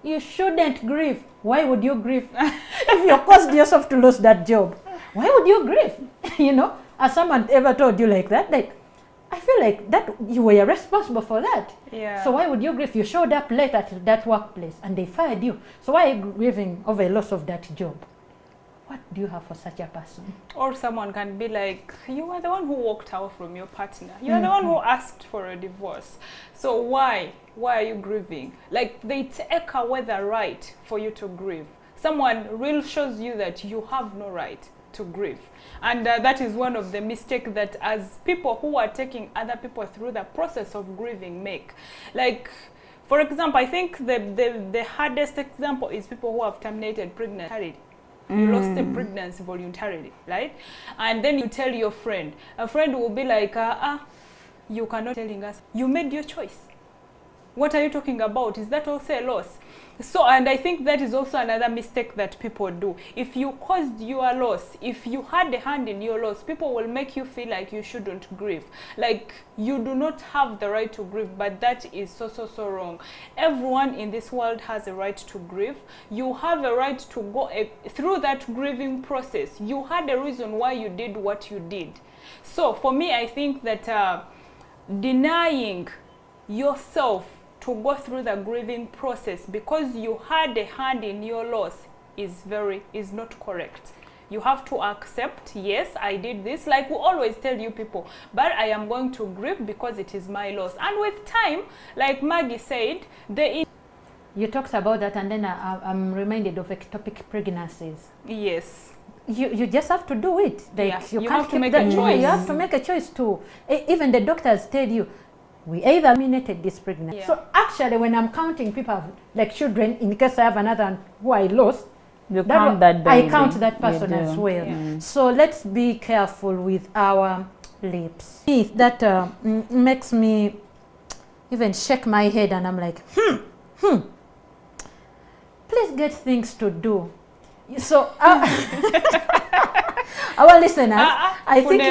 You shouldn't grieve. Why would you grieve? If you caused yourself to lose that job, why would you grieve? You know, has someone ever told you like that? Like, I feel like that you were responsible for that. Yeah. So why would you grieve? You showed up late at that workplace and they fired you. So why are you grieving over a loss of that job? What do you have for such a person? Or someone can be like, you are the one who walked out from your partner. You are the one who asked for a divorce. So why are you grieving? Like, they take away the right for you to grieve. Someone really shows you that you have no right to grieve. And that is one of the mistakes that as people who are taking other people through the process of grieving make. Like, for example, I think the hardest example is people who have terminated pregnancy. You lost the pregnancy voluntarily, right? And then you tell your friend. A friend will be like, you cannot telling us. You made your choice. What are you talking about? Is that also a loss? So, and I think that is also another mistake that people do. If you caused your loss, if you had a hand in your loss, people will make you feel like you shouldn't grieve. Like, you do not have the right to grieve, but that is so wrong. Everyone in this world has a right to grieve. You have a right to go through that grieving process. You had a reason why you did what you did. So, for me, I think that denying yourself to go through the grieving process because you had a hand in your loss is not correct. You have to accept, yes, I did this. Like we always tell you people, but I am going to grieve because it is my loss. And with time, like Maggie said, you talked about that, and then I'm reminded of ectopic pregnancies. Yes. You just have to do it. Like, yeah. you have to make a choice. You have to make a choice too. Even the doctors tell you, we either terminated this pregnancy. Yeah. So actually, when I'm counting people like children, in case I have another one who I lost, you count that baby. I count that person as well. Yeah. So let's be careful with our lips. That makes me even shake my head, and I'm like, please get things to do. So our listeners, I think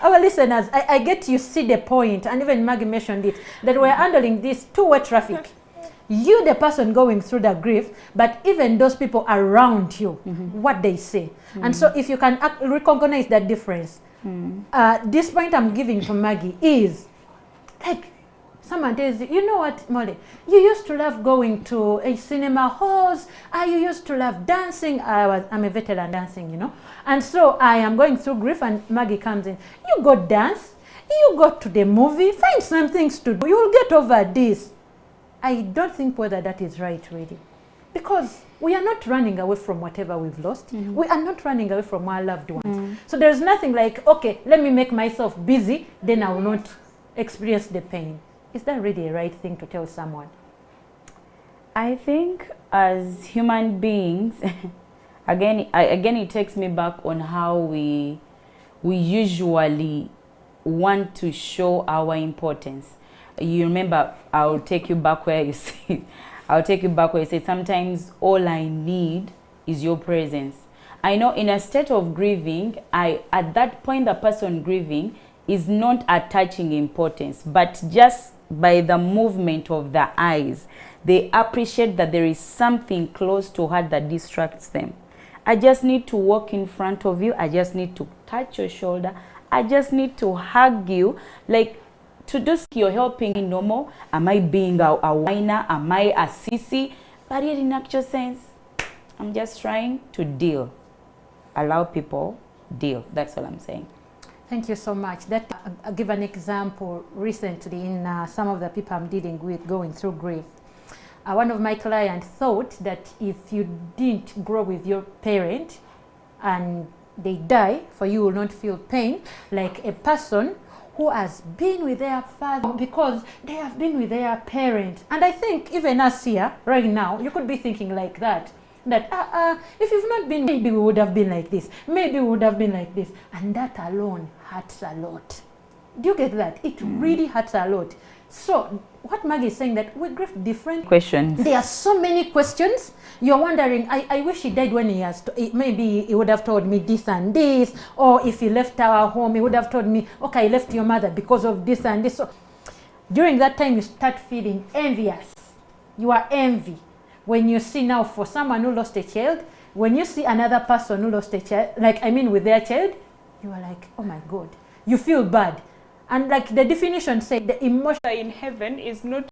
our listeners, I get you see the point, and even Maggie mentioned it, that we're handling this two-way traffic. You, the person going through the grief, but even those people around you, what they say. And so if you can recognize that difference, this point I'm giving to Maggie is, like, someone tells you, you know what, Molly, you used to love going to a cinema halls, you used to love dancing. I'm a veteran dancing, you know. And so I am going through grief, and Maggie comes in. You go dance, you go to the movie, find some things to do. You will get over this. I don't think whether that is right, really. Because we are not running away from whatever we've lost. We are not running away from our loved ones. So there's nothing like, okay, let me make myself busy, then I will not experience the pain. Is that really the right thing to tell someone? I think as human beings, again it takes me back on how we usually want to show our importance. You remember, I'll take you back where you say, sometimes all I need is your presence. I know in a state of grieving, at that point the person grieving is not attaching importance, but just by the movement of the eyes, they appreciate that there is something close to her that distracts them. I just need to walk in front of you. I just need to touch your shoulder. I just need to hug you. Like, to do you're helping me normal. Am I being a whiner? Am I a sissy? But yet in actual sense, I'm just trying to deal. Allow people deal. That's all I'm saying. Thank you so much. I'll give an example recently in some of the people I'm dealing with going through grief. One of my clients thought that if you didn't grow with your parent and they die, for you will not feel pain, like a person who has been with their father because they have been with their parent. And I think even us here, right now, you could be thinking like that. That if you've not been, maybe we would have been like this, maybe we would have been like this, and that alone hurts a lot. Do you get that? It really hurts a lot. So what Maggie is saying, that we grieve different questions. There are so many questions. You're wondering, I wish he died when he has maybe he would have told me this and this, or if he left our home, he would have told me, okay, I left your mother because of this and this. So during that time, you start feeling envious You are envy. When you see now for someone who lost a child, when you see another person who lost a child, like I mean with their child, you are like, oh my God, you feel bad. And like the definition said, the emotion in heaven is not